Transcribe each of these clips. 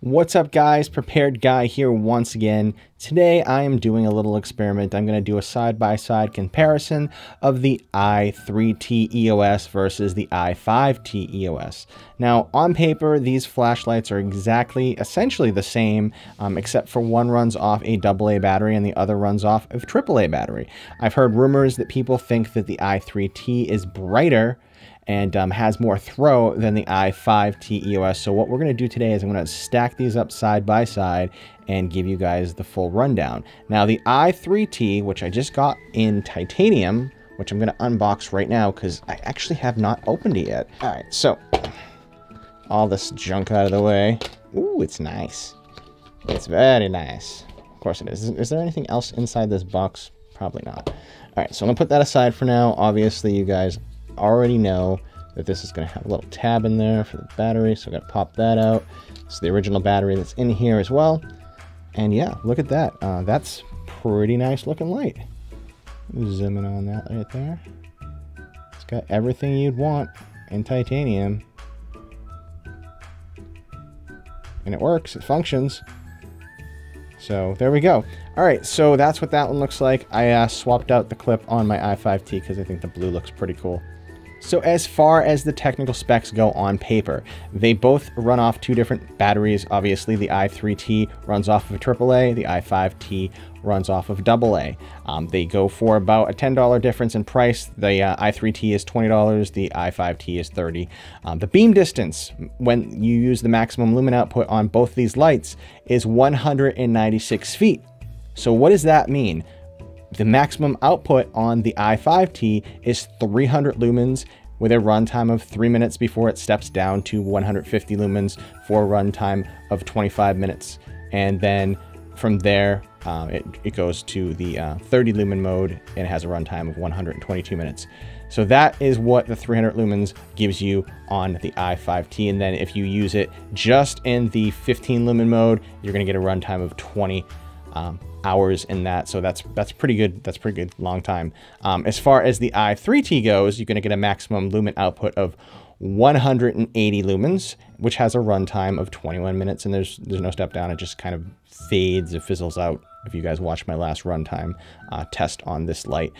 What's up guys, Prepared Guy here once again. Today I am doing a little experiment. I'm going to do a side-by-side comparison of the i3T EOS versus the i5T EOS. Now on paper these flashlights are essentially the same, except for one runs off a AA battery and the other runs off a AAA battery. I've heard rumors that people think that the i3T is brighter and has more throw than the i5T EOS. So what we're going to do today is I'm going to stack these up side by side and give you guys the full rundown. Now the i3T, which I just got in titanium, which I'm going to unbox right now because I actually have not opened it yet. All right, so all this junk out of the way. Ooh, it's nice. It's very nice. Of course it is. Is there anything else inside this box? Probably not. All right, so I'm going to put that aside for now. Obviously, you guys already know that this is going to have a little tab in there for the battery, so I'm going to pop that out. It's the original battery that's in here as well. And yeah, look at that. That's pretty nice looking light. Zoom in on that right there. It's got everything you'd want in titanium. And it works, it functions. So there we go. All right, so that's what that one looks like. I swapped out the clip on my i5T because I think the blue looks pretty cool. So as far as the technical specs go on paper, they both run off two different batteries. Obviously, the i3T runs off of a AAA, the i5T runs off of AA. They go for about a $10 difference in price. The i3T is $20, the i5T is $30. The beam distance, when you use the maximum lumen output on both these lights, is 196 feet. So what does that mean? The maximum output on the i5T is 300 lumens with a runtime of 3 minutes before it steps down to 150 lumens for a runtime of 25 minutes. And then from there, it goes to the 30 lumen mode and it has a runtime of 122 minutes. So that is what the 300 lumens gives you on the i5T. And then if you use it just in the 15 lumen mode, you're going to get a runtime of 20 hours in that. So that's pretty good. That's pretty good long time. As far as the i3T goes, you're going to get a maximum lumen output of 180 lumens, which has a runtime of 21 minutes. And there's no step down. It just kind of fades, it fizzles out. If you guys watched my last runtime test on this light.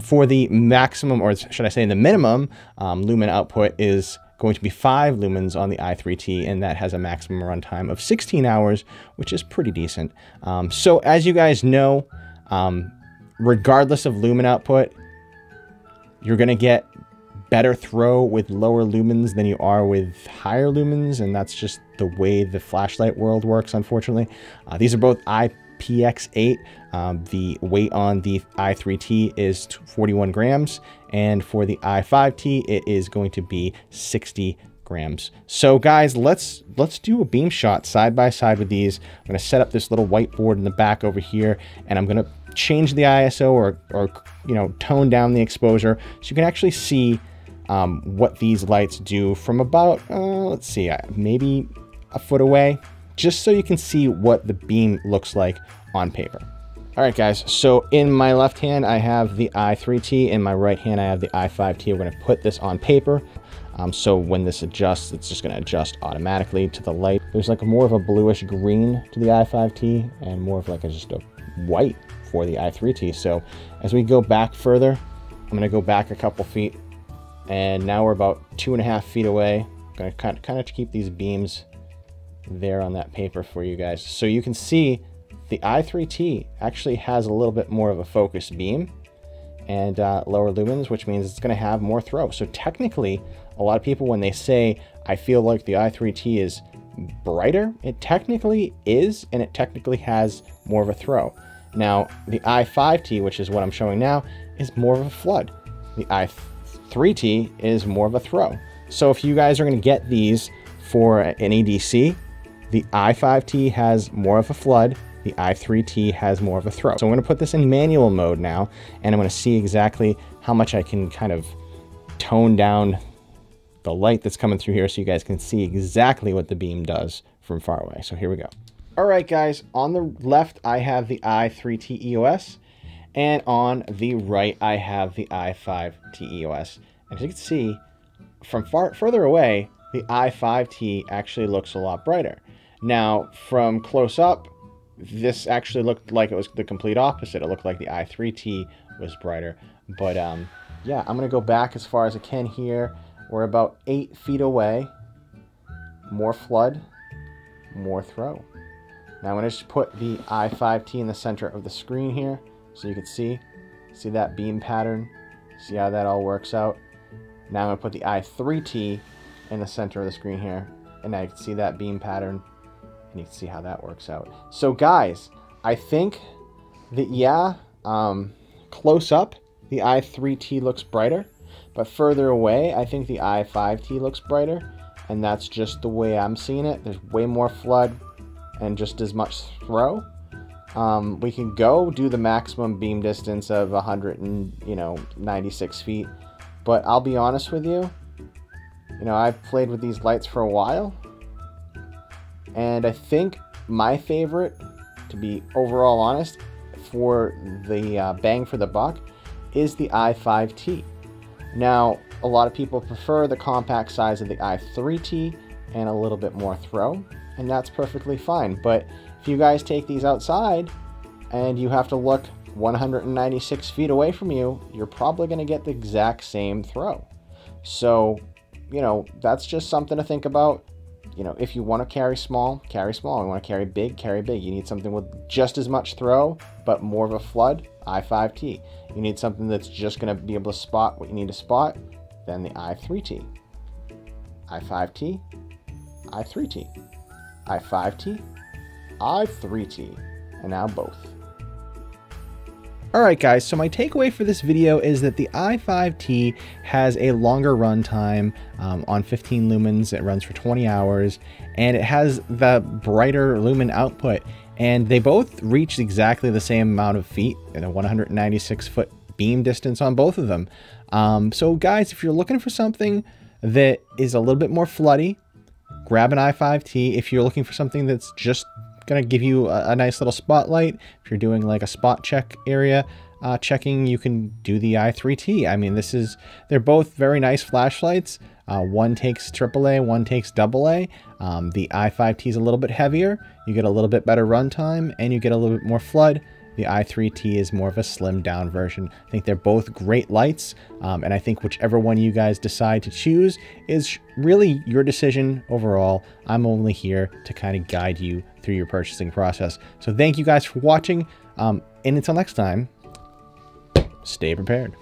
For the maximum, or should I say the minimum lumen output is going to be 5 lumens on the i3T, and that has a maximum runtime of 16 hours, which is pretty decent. So as you guys know, regardless of lumen output, you're going to get better throw with lower lumens than you are with higher lumens, and that's just the way the flashlight world works, unfortunately. These are both IPX8. The weight on the i3T is 41 grams, and for the i5T, it is going to be 60 grams. So guys, let's do a beam shot side by side with these. I'm going to set up this little whiteboard in the back over here, and I'm going to change the ISO or you know, tone down the exposure so you can actually see what these lights do from about, let's see, maybe a foot away, just so you can see what the beam looks like on paper. All right, guys, so in my left hand, I have the i3T. In my right hand, I have the i5T. We're going to put this on paper. So when this adjusts, it's just going to adjust automatically to the light. There's like more of a bluish green to the i5T and more of like just a white for the i3T. So as we go back further, I'm going to go back a couple feet, and now we're about 2.5 feet away. I'm going to kind of keep these beams there on that paper for you guys. So you can see the i3T actually has a little bit more of a focused beam and lower lumens, which means it's going to have more throw. So technically, a lot of people, when they say, I feel like the i3T is brighter, it technically is, and it technically has more of a throw. Now, the i5T, which is what I'm showing now, is more of a flood. The i3T is more of a throw. So if you guys are going to get these for an EDC, the i5T has more of a flood, the i3T has more of a throw. So I'm going to put this in manual mode now, and I'm going to see exactly how much I can kind of tone down the light that's coming through here so you guys can see exactly what the beam does from far away. So here we go. All right, guys, on the left, I have the i3T EOS, and on the right, I have the i5T EOS. And as you can see, from further away, the i5T actually looks a lot brighter. Now, from close up, this actually looked like it was the complete opposite. It looked like the i3T was brighter. But yeah, I'm going to go back as far as I can here. We're about 8 feet away. More flood, more throw. Now I'm going to just put the i5T in the center of the screen here so you can see that beam pattern, see how that all works out. Now I'm going to put the i3T in the center of the screen here, and now you can see that beam pattern, and you can see how that works out. So guys, I think that, yeah, close up, the i3T looks brighter, but further away, I think the i5T looks brighter. And that's just the way I'm seeing it. There's way more flood and just as much throw. We can go do the maximum beam distance of 196 feet. But I'll be honest with you, I've played with these lights for a while. And I think my favorite, to be overall honest, for the bang for the buck, is the i5T. Now, a lot of people prefer the compact size of the i3T and a little bit more throw, and that's perfectly fine. But if you guys take these outside and you have to look 196 feet away from you, you're probably going to get the exact same throw. So, that's just something to think about. If you want to carry small, carry small. You want to carry big, carry big. You need something with just as much throw, but more of a flood, i5T. You need something that's just going to be able to spot what you need to spot, then the i3T. i5T, i3T, i5T, i3T, and now both. Alright guys, so my takeaway for this video is that the i5T has a longer run time on 15 lumens. It runs for 20 hours, and it has the brighter lumen output, and they both reach exactly the same amount of feet, and a 196 foot beam distance on both of them. So guys, if you're looking for something that is a little bit more floody, grab an i5T. If you're looking for something that's just gonna give you a nice little spotlight, if you're doing like a spot check area checking, you can do the i3T. I mean, they're both very nice flashlights. One takes AAA, one takes AA. The i5T is a little bit heavier. You get a little bit better runtime, and you get a little bit more flood. The i3T is more of a slimmed down version. I think they're both great lights, and I think whichever one you guys decide to choose is really your decision overall. I'm only here to kind of guide you through your purchasing process. So thank you guys for watching, and until next time, stay prepared.